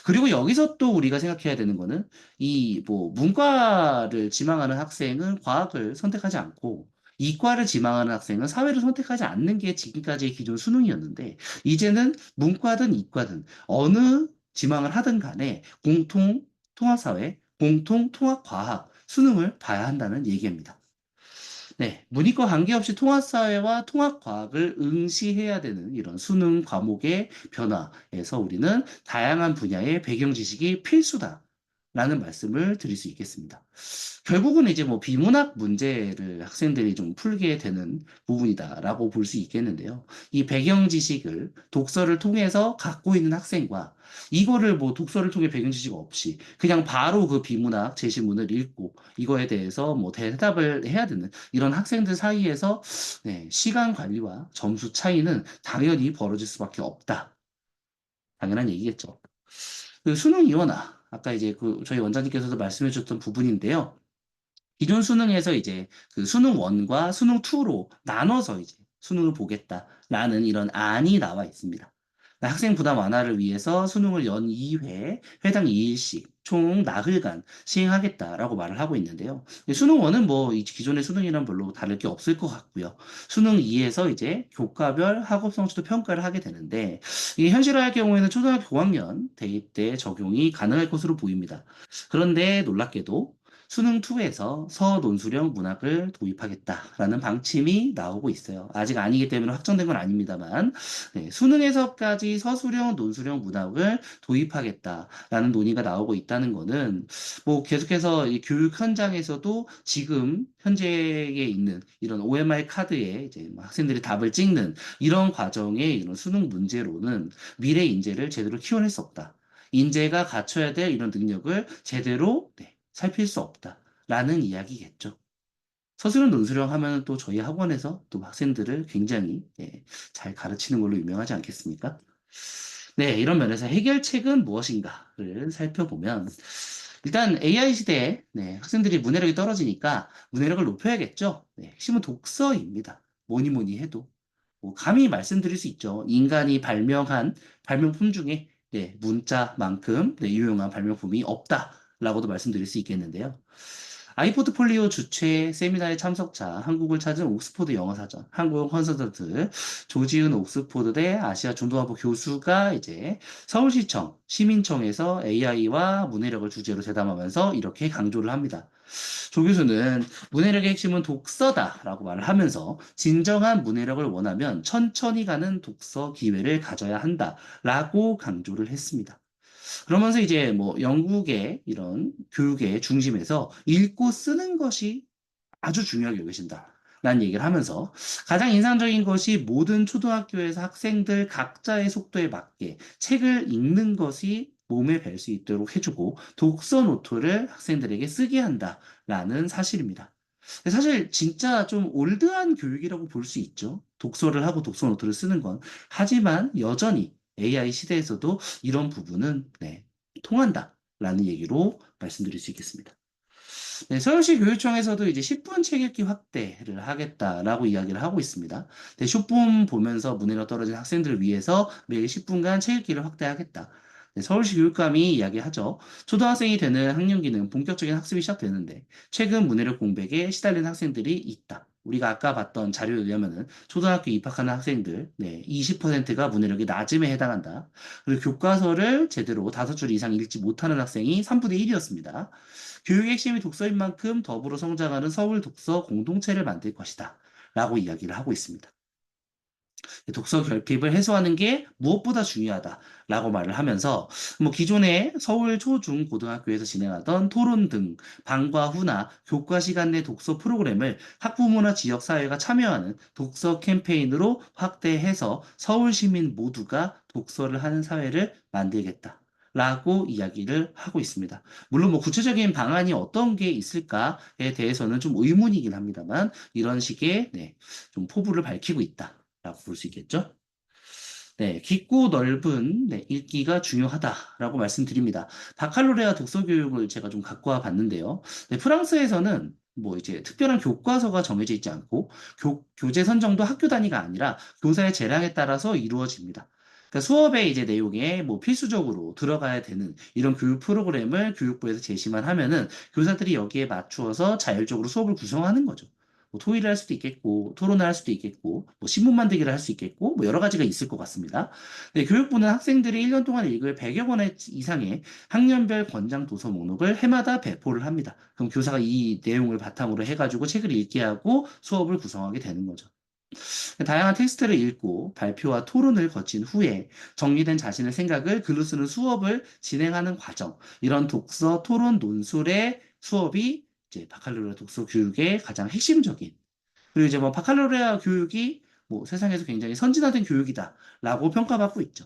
그리고 여기서 또 우리가 생각해야 되는 거는 이 뭐 문과를 지망하는 학생은 과학을 선택하지 않고 이과를 지망하는 학생은 사회를 선택하지 않는 게 지금까지의 기존 수능이었는데 이제는 문과든 이과든 어느 지망을 하든 간에 공통 통합사회, 공통 통합과학 수능을 봐야 한다는 얘기입니다. 네, 문이과 관계없이 통합사회와 통합과학을 응시해야 되는 이런 수능 과목의 변화에서 우리는 다양한 분야의 배경 지식이 필수다라는 말씀을 드릴 수 있겠습니다. 결국은 이제 뭐 비문학 문제를 학생들이 좀 풀게 되는 부분이다라고 볼 수 있겠는데요. 이 배경 지식을 독서를 통해서 갖고 있는 학생과 이거를 뭐 독서를 통해 배경 지식 없이 그냥 바로 그 비문학 제시문을 읽고 이거에 대해서 뭐 대답을 해야 되는 이런 학생들 사이에서 네, 시간 관리와 점수 차이는 당연히 벌어질 수밖에 없다. 당연한 얘기겠죠. 그 수능 이원화 아까 이제 그 저희 원장님께서도 말씀해 주셨던 부분인데요. 기존 수능에서 이제 그 수능 1과 수능 2로 나눠서 이제 수능을 보겠다라는 이런 안이 나와 있습니다. 학생 부담 완화를 위해서 수능을 연 2회, 회당 2일씩 총 나흘간 시행하겠다라고 말을 하고 있는데요. 수능 1은 뭐 기존의 수능이랑 별로 다를 게 없을 것 같고요. 수능 2에서 이제 교과별 학업 성취도 평가를 하게 되는데 이게 현실화할 경우에는 초등학교 고학년 대입 때 적용이 가능할 것으로 보입니다. 그런데 놀랍게도 수능2에서 서논술형 문학을 도입하겠다라는 방침이 나오고 있어요. 아직 아니기 때문에 확정된 건 아닙니다만, 네, 수능에서까지 서술형, 논술형 문학을 도입하겠다라는 논의가 나오고 있다는 거는, 뭐 계속해서 이 교육 현장에서도 지금 현재에 있는 이런 OMR 카드에 이제 뭐 학생들이 답을 찍는 이런 과정의 이런 수능 문제로는 미래 인재를 제대로 키워낼 수 없다. 인재가 갖춰야 될 이런 능력을 제대로 네, 살필 수 없다라는 이야기겠죠. 서술형 논술형 하면 또 저희 학원에서 또 학생들을 굉장히 네, 잘 가르치는 걸로 유명하지 않겠습니까? 네, 이런 면에서 해결책은 무엇인가를 살펴보면 일단 AI 시대에 네, 학생들이 문해력이 떨어지니까 문해력을 높여야겠죠. 네, 핵심은 독서입니다. 뭐니 뭐니 해도. 뭐 감히 말씀드릴 수 있죠. 인간이 발명한 발명품 중에 네, 문자만큼 네, 유용한 발명품이 없다라고도 말씀드릴 수 있겠는데요. 아이포트폴리오 주최 세미나의 참석자, 한국을 찾은 옥스포드 영어사전, 한국 컨설턴트, 조지은 옥스포드대 아시아 중동학부 교수가 이제 서울시청, 시민청에서 AI와 문해력을 주제로 대담하면서 이렇게 강조를 합니다. 조 교수는 문해력의 핵심은 독서다라고 말을 하면서 진정한 문해력을 원하면 천천히 가는 독서 기회를 가져야 한다라고 강조를 했습니다. 그러면서 이제 뭐 영국의 이런 교육의 중심에서 읽고 쓰는 것이 아주 중요하게 여기신다. 라는 얘기를 하면서 가장 인상적인 것이 모든 초등학교에서 학생들 각자의 속도에 맞게 책을 읽는 것이 몸에 뵐 수 있도록 해주고 독서 노트를 학생들에게 쓰게 한다라는 사실입니다. 사실 진짜 좀 올드한 교육이라고 볼 수 있죠. 독서를 하고 독서 노트를 쓰는 건. 하지만 여전히 AI 시대에서도 이런 부분은 네, 통한다라는 얘기로 말씀드릴 수 있겠습니다. 네, 서울시 교육청에서도 이제 10분 책 읽기 확대를 하겠다라고 이야기를 하고 있습니다. 네, 쇼폼 보면서 문해력 떨어진 학생들을 위해서 매일 10분간 책 읽기를 확대하겠다. 네, 서울시 교육감이 이야기하죠. 초등학생이 되는 학년기는 본격적인 학습이 시작되는데 최근 문해력 공백에 시달리는 학생들이 있다. 우리가 아까 봤던 자료에 의하면은 초등학교 입학하는 학생들, 네, 20%가 문해력이 낮음에 해당한다. 그리고 교과서를 제대로 5줄 이상 읽지 못하는 학생이 3분의 1이었습니다. 교육의 핵심이 독서인 만큼 더불어 성장하는 서울 독서 공동체를 만들 것이다. 라고 이야기를 하고 있습니다. 독서 결핍을 해소하는 게 무엇보다 중요하다라고 말을 하면서 뭐 기존에 서울 초, 중, 고등학교에서 진행하던 토론 등 방과 후나 교과 시간 내 독서 프로그램을 학부모나 지역 사회가 참여하는 독서 캠페인으로 확대해서 서울 시민 모두가 독서를 하는 사회를 만들겠다. 라고 이야기를 하고 있습니다. 물론 뭐 구체적인 방안이 어떤 게 있을까에 대해서는 좀 의문이긴 합니다만 이런 식의 네, 좀 포부를 밝히고 있다. 라고 볼 수 있겠죠? 네, 깊고 넓은 네, 읽기가 중요하다라고 말씀드립니다. 바칼로레아 독서 교육을 제가 좀 갖고 와 봤는데요. 네, 프랑스에서는 뭐 이제 특별한 교과서가 정해져 있지 않고 교재 선정도 학교 단위가 아니라 교사의 재량에 따라서 이루어집니다. 그러니까 수업에 이제 내용에 뭐 필수적으로 들어가야 되는 이런 교육 프로그램을 교육부에서 제시만 하면은 교사들이 여기에 맞추어서 자율적으로 수업을 구성하는 거죠. 뭐 토의를 할 수도 있겠고, 토론을 할 수도 있겠고, 뭐 신문 만들기를 할 수 있겠고, 뭐 여러 가지가 있을 것 같습니다. 네, 교육부는 학생들이 1년 동안 읽을 100여 권 이상의 학년별 권장 도서 목록을 해마다 배포를 합니다. 그럼 교사가 이 내용을 바탕으로 해가지고 책을 읽게 하고 수업을 구성하게 되는 거죠. 다양한 텍스트를 읽고 발표와 토론을 거친 후에 정리된 자신의 생각을 글로 쓰는 수업을 진행하는 과정, 이런 독서, 토론, 논술의 수업이 이제 바칼로레아 독서 교육의 가장 핵심적인 그리고 이제 뭐 바칼로레아 교육이 뭐 세상에서 굉장히 선진화된 교육이다라고 평가받고 있죠.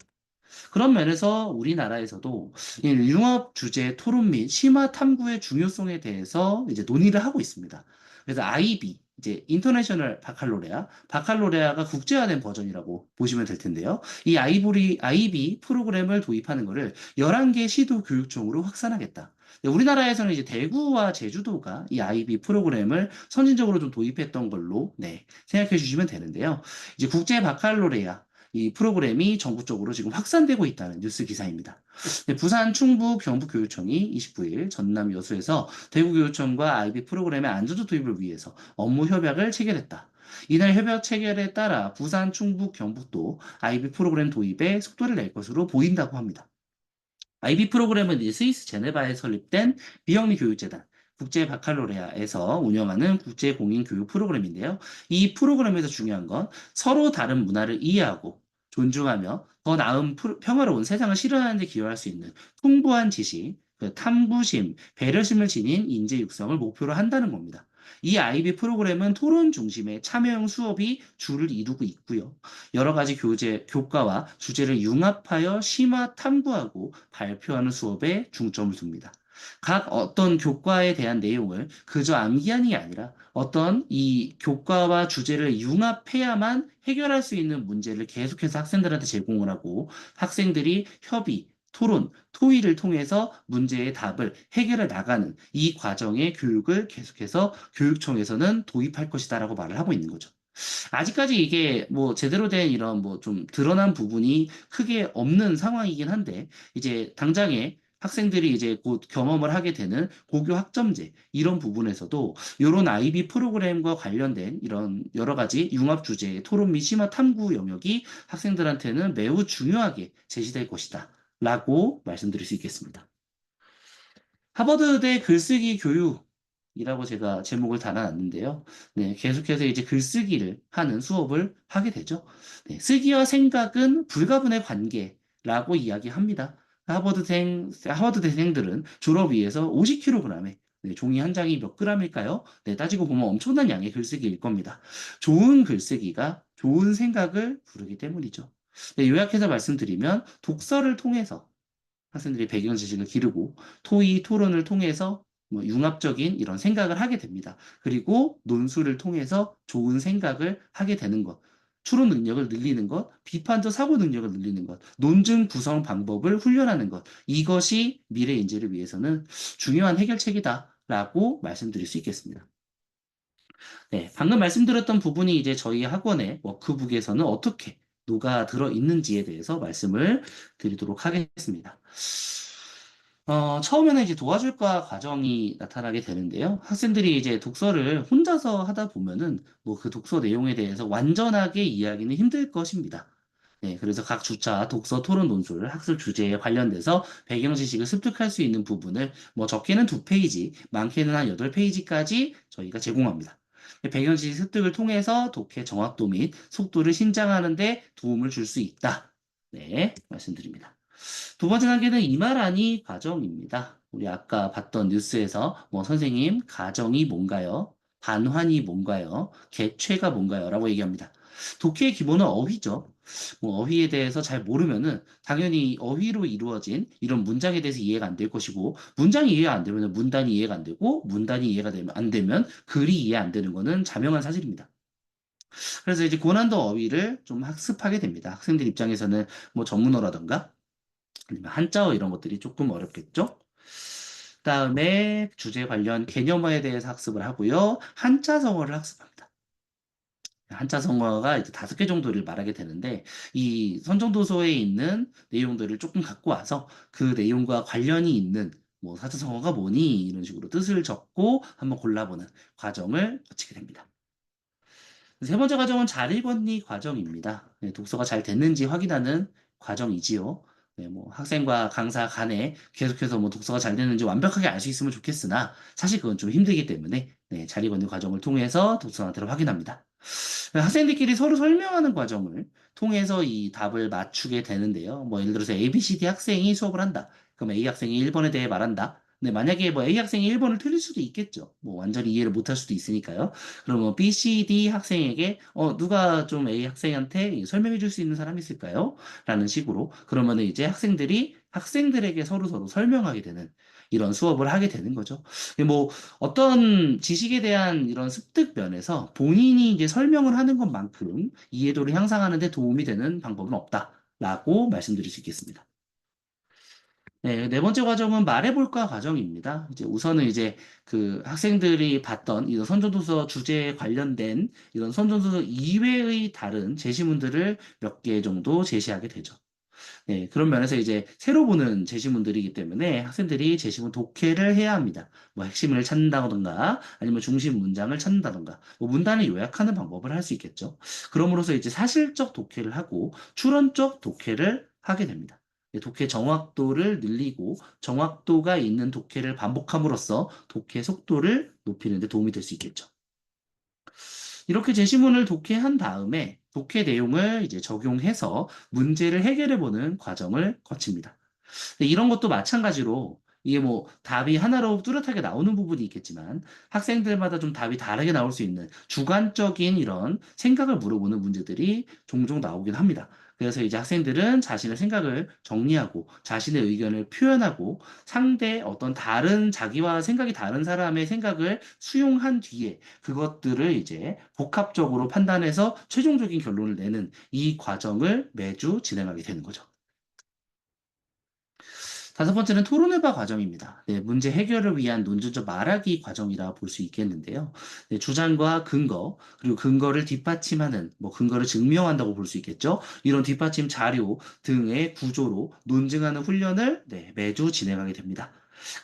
그런 면에서 우리나라에서도 이 융합 주제 토론 및 심화 탐구의 중요성에 대해서 이제 논의를 하고 있습니다. 그래서 IB, 이제 인터내셔널 바칼로레아가 국제화된 버전이라고 보시면 될 텐데요. 이 IB 프로그램을 도입하는 것을 11개 시도 교육청으로 확산하겠다. 네, 우리나라에서는 이제 대구와 제주도가 이 IB 프로그램을 선진적으로 좀 도입했던 걸로 네, 생각해 주시면 되는데요. 이제 국제 바칼로레아 이 프로그램이 전국적으로 지금 확산되고 있다는 뉴스 기사입니다. 네, 부산, 충북, 경북교육청이 29일 전남 여수에서 대구교육청과 IB 프로그램의 안전적 도입을 위해서 업무 협약을 체결했다. 이날 협약 체결에 따라 부산, 충북, 경북도 IB 프로그램 도입에 속도를 낼 것으로 보인다고 합니다. IB 프로그램은 이제 스위스 제네바에 설립된 비영리 교육재단 국제 바칼로레아에서 운영하는 국제 공인 교육 프로그램인데요. 이 프로그램에서 중요한 건 서로 다른 문화를 이해하고 존중하며 더 나은 평화로운 세상을 실현하는 데 기여할 수 있는 풍부한 지식, 그 탐구심, 배려심을 지닌 인재 육성을 목표로 한다는 겁니다. 이 IB 프로그램은 토론 중심의 참여형 수업이 주를 이루고 있고요. 여러 가지 교과와 주제를 융합하여 심화 탐구하고 발표하는 수업에 중점을 둡니다. 각 어떤 교과에 대한 내용을 그저 암기하는 게 아니라 어떤 이 교과와 주제를 융합해야만 해결할 수 있는 문제를 계속해서 학생들한테 제공을 하고 학생들이 협의, 토론, 토의를 통해서 문제의 답을 해결해 나가는 이 과정의 교육을 계속해서 교육청에서는 도입할 것이다라고 말을 하고 있는 거죠. 아직까지 이게 뭐 제대로 된 이런 뭐 좀 드러난 부분이 크게 없는 상황이긴 한데 이제 당장에 학생들이 이제 곧 경험을 하게 되는 고교 학점제 이런 부분에서도 이런 IB 프로그램과 관련된 이런 여러 가지 융합 주제의 토론 및 심화 탐구 영역이 학생들한테는 매우 중요하게 제시될 것이다. 라고 말씀드릴 수 있겠습니다. 하버드대 글쓰기 교육이라고 제가 제목을 달아놨는데요. 네, 계속해서 이제 글쓰기를 하는 수업을 하게 되죠. 네, 쓰기와 생각은 불가분의 관계라고 이야기합니다. 하버드대생들은 졸업 위에서 50kg에 네, 종이 한 장이 몇 g일까요? 네, 따지고 보면 엄청난 양의 글쓰기일 겁니다. 좋은 글쓰기가 좋은 생각을 부르기 때문이죠. 네, 요약해서 말씀드리면 독서를 통해서 학생들이 배경 지식을 기르고 토의 토론을 통해서 뭐 융합적인 이런 생각을 하게 됩니다. 그리고 논술을 통해서 좋은 생각을 하게 되는 것. 추론 능력을 늘리는 것, 비판적 사고 능력을 늘리는 것, 논증 구성 방법을 훈련하는 것. 이것이 미래 인재를 위해서는 중요한 해결책이다라고 말씀드릴 수 있겠습니다. 네, 방금 말씀드렸던 부분이 이제 저희 학원의 워크북에서는 어떻게 녹아 들어 있는지에 대해서 말씀을 드리도록 하겠습니다. 처음에는 이제 도와줄까 과정이 나타나게 되는데요. 학생들이 이제 독서를 혼자서 하다 보면은 뭐 그 독서 내용에 대해서 완전하게 이해하기는 힘들 것입니다. 네, 그래서 각 주차 독서 토론 논술 학습 주제에 관련돼서 배경 지식을 습득할 수 있는 부분을 뭐 적게는 2페이지, 많게는 한 8페이지까지 저희가 제공합니다. 배경지시 습득을 통해서 독해 정확도 및 속도를 신장하는 데 도움을 줄 수 있다. 네, 말씀드립니다. 두 번째 단계는 이말하니 과정입니다. 우리 아까 봤던 뉴스에서 뭐 선생님 가정이 뭔가요? 반환이 뭔가요? 개최가 뭔가요? 라고 얘기합니다. 독해의 기본은 어휘죠. 뭐 어휘에 대해서 잘 모르면은 당연히 어휘로 이루어진 이런 문장에 대해서 이해가 안 될 것이고 문장이 이해가 안 되면 문단이 이해가 안 되고 문단이 이해가 안 되면 글이 이해 안 되는 거는 자명한 사실입니다. 그래서 이제 고난도 어휘를 좀 학습하게 됩니다. 학생들 입장에서는 뭐 전문어라던가 아니면 한자어 이런 것들이 조금 어렵겠죠? 그다음에 주제 관련 개념어에 대해서 학습을 하고요. 한자성어를 학습합니다. 한자성어가 이제 5개 정도를 말하게 되는데 이 선정도서에 있는 내용들을 조금 갖고 와서 그 내용과 관련이 있는 뭐 사자성어가 뭐니 이런 식으로 뜻을 적고 한번 골라보는 과정을 거치게 됩니다. 세 번째 과정은 잘 읽었니 과정입니다. 네, 독서가 잘 됐는지 확인하는 과정이지요. 네, 뭐 학생과 강사 간에 계속해서 뭐 독서가 잘 됐는지 완벽하게 알 수 있으면 좋겠으나 사실 그건 좀 힘들기 때문에 네, 잘 읽었는 과정을 통해서 독서 상태를 확인합니다. 네, 학생들끼리 서로 설명하는 과정을 통해서 이 답을 맞추게 되는데요. 뭐 예를 들어서 ABCD 학생이 수업을 한다. 그럼 A 학생이 1번에 대해 말한다. 근데 만약에 뭐 A 학생이 1번을 틀릴 수도 있겠죠. 뭐 완전히 이해를 못할 수도 있으니까요. 그러면 B, C, D 학생에게 누가 좀 A 학생한테 설명해 줄 수 있는 사람이 있을까요? 라는 식으로 그러면은 이제 학생들이 학생들에게 서로 설명하게 되는 이런 수업을 하게 되는 거죠. 뭐 어떤 지식에 대한 이런 습득 면에서 본인이 이제 설명을 하는 것만큼 이해도를 향상하는 데 도움이 되는 방법은 없다라고 말씀드릴 수 있겠습니다. 네, 네 번째 과정은 말해볼까 과정입니다. 이제 우선은 이제 그 학생들이 봤던 이런 선전도서 주제에 관련된 이런 선전도서 이외의 다른 제시문들을 몇 개 정도 제시하게 되죠. 네, 그런 면에서 이제 새로 보는 제시문들이기 때문에 학생들이 제시문 독해를 해야 합니다. 뭐 핵심을 찾는다던가 아니면 중심 문장을 찾는다던가 뭐 문단을 요약하는 방법을 할 수 있겠죠. 그럼으로써 이제 사실적 독해를 하고 추론적 독해를 하게 됩니다. 네, 독해 정확도를 늘리고 정확도가 있는 독해를 반복함으로써 독해 속도를 높이는 데 도움이 될 수 있겠죠. 이렇게 제시문을 독해한 다음에 독해 내용을 이제 적용해서 문제를 해결해 보는 과정을 거칩니다. 근데 이런 것도 마찬가지로 이게 뭐 답이 하나로 뚜렷하게 나오는 부분이 있겠지만 학생들마다 좀 답이 다르게 나올 수 있는 주관적인 이런 생각을 물어보는 문제들이 종종 나오긴 합니다. 그래서 이제 학생들은 자신의 생각을 정리하고 자신의 의견을 표현하고 상대 어떤 다른 자기와 생각이 다른 사람의 생각을 수용한 뒤에 그것들을 이제 복합적으로 판단해서 최종적인 결론을 내는 이 과정을 매주 진행하게 되는 거죠. 다섯 번째는 토론해봐 과정입니다. 네, 문제 해결을 위한 논술적 말하기 과정이라 볼 수 있겠는데요. 네, 주장과 근거, 그리고 근거를 뒷받침하는, 뭐 근거를 증명한다고 볼 수 있겠죠. 이런 뒷받침 자료 등의 구조로 논증하는 훈련을 네, 매주 진행하게 됩니다.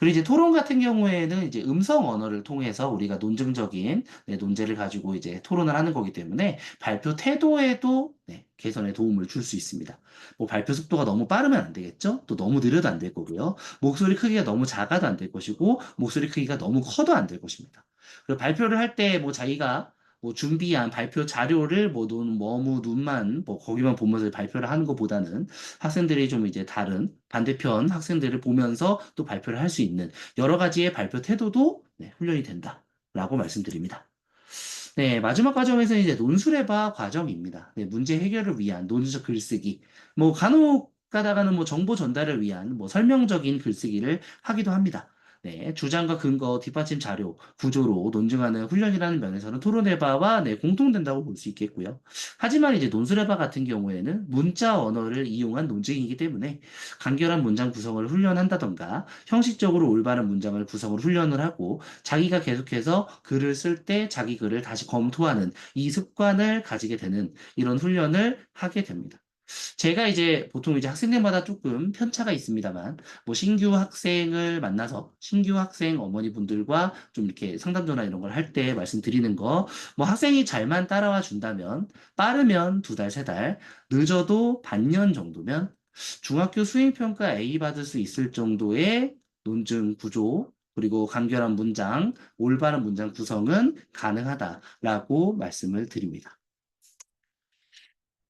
그리고 이제 토론 같은 경우에는 이제 음성 언어를 통해서 우리가 논증적인 네, 논제를 가지고 이제 토론을 하는 거기 때문에 발표 태도에도 네, 개선에 도움을 줄 수 있습니다. 뭐 발표 속도가 너무 빠르면 안 되겠죠? 또 너무 느려도 안 될 거고요. 목소리 크기가 너무 작아도 안 될 것이고, 목소리 크기가 너무 커도 안 될 것입니다. 그리고 발표를 할 때 뭐 자기가 뭐 준비한 발표 자료를 뭐 너무 눈만 뭐 거기만 보면서 발표를 하는 것보다는 학생들이 좀 이제 다른 반대편 학생들을 보면서 또 발표를 할 수 있는 여러 가지의 발표 태도도 네, 훈련이 된다라고 말씀드립니다. 네, 마지막 과정에서는 이제 논술해봐 과정입니다. 네, 문제 해결을 위한 논술적 글쓰기. 뭐 간혹 가다가는 뭐 정보 전달을 위한 뭐 설명적인 글쓰기를 하기도 합니다. 네, 주장과 근거, 뒷받침 자료, 구조로 논증하는 훈련이라는 면에서는 토론해봐와 네, 공통된다고 볼 수 있겠고요. 하지만 이제 논술해봐 같은 경우에는 문자 언어를 이용한 논증이기 때문에 간결한 문장 구성을 훈련한다던가 형식적으로 올바른 문장을 구성을 훈련을 하고 자기가 계속해서 글을 쓸 때 자기 글을 다시 검토하는 이 습관을 가지게 되는 이런 훈련을 하게 됩니다. 제가 이제 보통 이제 학생들마다 조금 편차가 있습니다만, 뭐 신규 학생을 만나서 신규 학생 어머니분들과 좀 이렇게 상담 전화 이런 걸 할 때 말씀드리는 거, 뭐 학생이 잘만 따라와 준다면, 빠르면 2달, 3달, 늦어도 반년 정도면 중학교 수행평가 A 받을 수 있을 정도의 논증 구조, 그리고 간결한 문장, 올바른 문장 구성은 가능하다라고 말씀을 드립니다.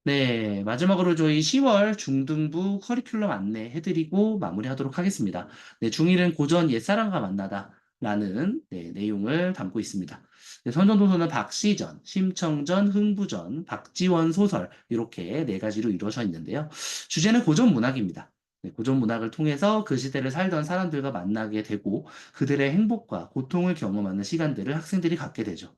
네, 마지막으로 저희 10월 중등부 커리큘럼 안내해드리고 마무리하도록 하겠습니다. 네, 중1은 고전 옛사람과 만나다 라는 네, 내용을 담고 있습니다. 네, 선전도서는 박시전, 심청전, 흥부전, 박지원 소설 이렇게 네 가지로 이루어져 있는데요. 주제는 고전 문학입니다. 네, 고전 문학을 통해서 그 시대를 살던 사람들과 만나게 되고 그들의 행복과 고통을 경험하는 시간들을 학생들이 갖게 되죠.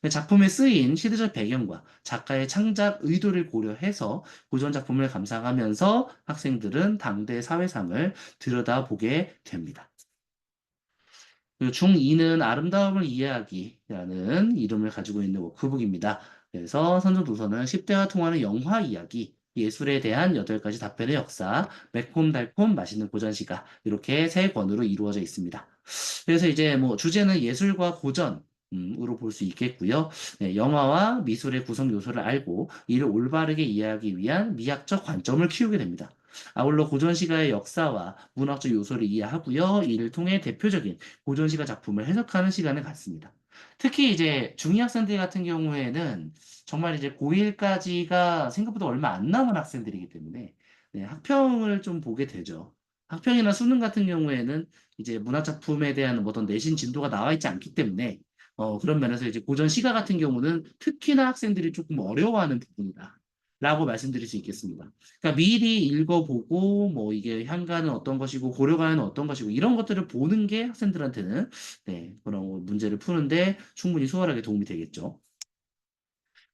작품에 쓰인 시대적 배경과 작가의 창작 의도를 고려해서 고전 작품을 감상하면서 학생들은 당대 사회상을 들여다보게 됩니다. 그리고 중2는 아름다움을 이해하기라는 이름을 가지고 있는 워크북입니다. 그래서 선정도서는 10대와 통하는 영화 이야기, 예술에 대한 8가지 답변의 역사, 매콤달콤 맛있는 고전시가 이렇게 세 권으로 이루어져 있습니다. 그래서 이제 뭐 주제는 예술과 고전, 으로 볼 수 있겠고요. 네, 영화와 미술의 구성 요소를 알고 이를 올바르게 이해하기 위한 미학적 관점을 키우게 됩니다. 아울러 고전 시가의 역사와 문학적 요소를 이해하고요. 이를 통해 대표적인 고전 시가 작품을 해석하는 시간을 갖습니다. 특히 이제 중2 학생들 같은 경우에는 정말 이제 고1까지가 생각보다 얼마 안 남은 학생들이기 때문에 네, 학평을 좀 보게 되죠. 학평이나 수능 같은 경우에는 이제 문학 작품에 대한 어떤 내신 진도가 나와 있지 않기 때문에 그런 면에서 이제 고전 시가 같은 경우는 특히나 학생들이 조금 어려워하는 부분이다. 라고 말씀드릴 수 있겠습니다. 그러니까 미리 읽어보고 뭐 이게 향가는 어떤 것이고 고려가는 어떤 것이고 이런 것들을 보는 게 학생들한테는 네, 그런 문제를 푸는데 충분히 수월하게 도움이 되겠죠.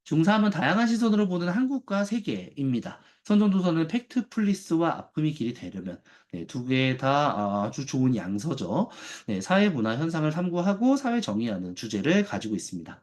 중3은 다양한 시선으로 보는 한국과 세계입니다. 선정도서는 팩트 플리스와 아픔이 길이 되려면 네, 두 개 다 아주 좋은 양서죠. 네, 사회 문화 현상을 탐구하고 사회 정의하는 주제를 가지고 있습니다.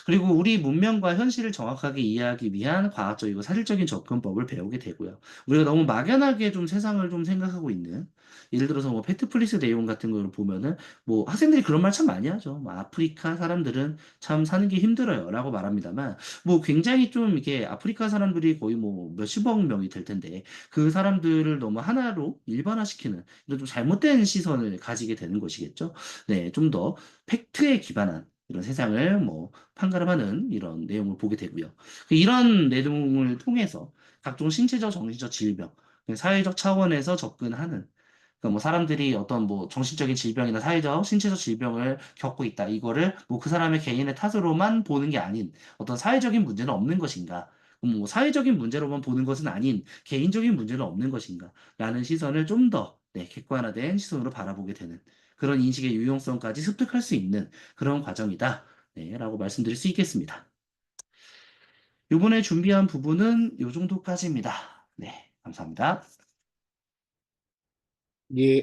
그리고 우리 문명과 현실을 정확하게 이해하기 위한 과학적이고 사실적인 접근법을 배우게 되고요. 우리가 너무 막연하게 좀 세상을 좀 생각하고 있는 예를 들어서 뭐 팩트 플리스 내용 같은 걸 보면은 뭐 학생들이 그런 말 참 많이 하죠. 뭐 아프리카 사람들은 참 사는 게 힘들어요라고 말합니다만 뭐 굉장히 좀 이게 아프리카 사람들이 거의 뭐 몇십억 명이 될 텐데 그 사람들을 너무 하나로 일반화시키는 이런 좀 잘못된 시선을 가지게 되는 것이겠죠. 네, 좀 더 팩트에 기반한 이런 세상을 뭐 판가름하는 이런 내용을 보게 되고요. 이런 내용을 통해서 각종 신체적, 정신적 질병, 사회적 차원에서 접근하는 그러니까 뭐 사람들이 어떤 뭐 정신적인 질병이나 사회적, 신체적 질병을 겪고 있다. 이거를 뭐 그 사람의 개인의 탓으로만 보는 게 아닌 어떤 사회적인 문제는 없는 것인가? 그럼 뭐 사회적인 문제로만 보는 것은 아닌 개인적인 문제는 없는 것인가? 라는 시선을 좀 더 네, 객관화된 시선으로 바라보게 되는 그런 인식의 유용성까지 습득할 수 있는 그런 과정이다. 네, 라고 말씀드릴 수 있겠습니다. 이번에 준비한 부분은 이 정도까지입니다. 네, 감사합니다. 예.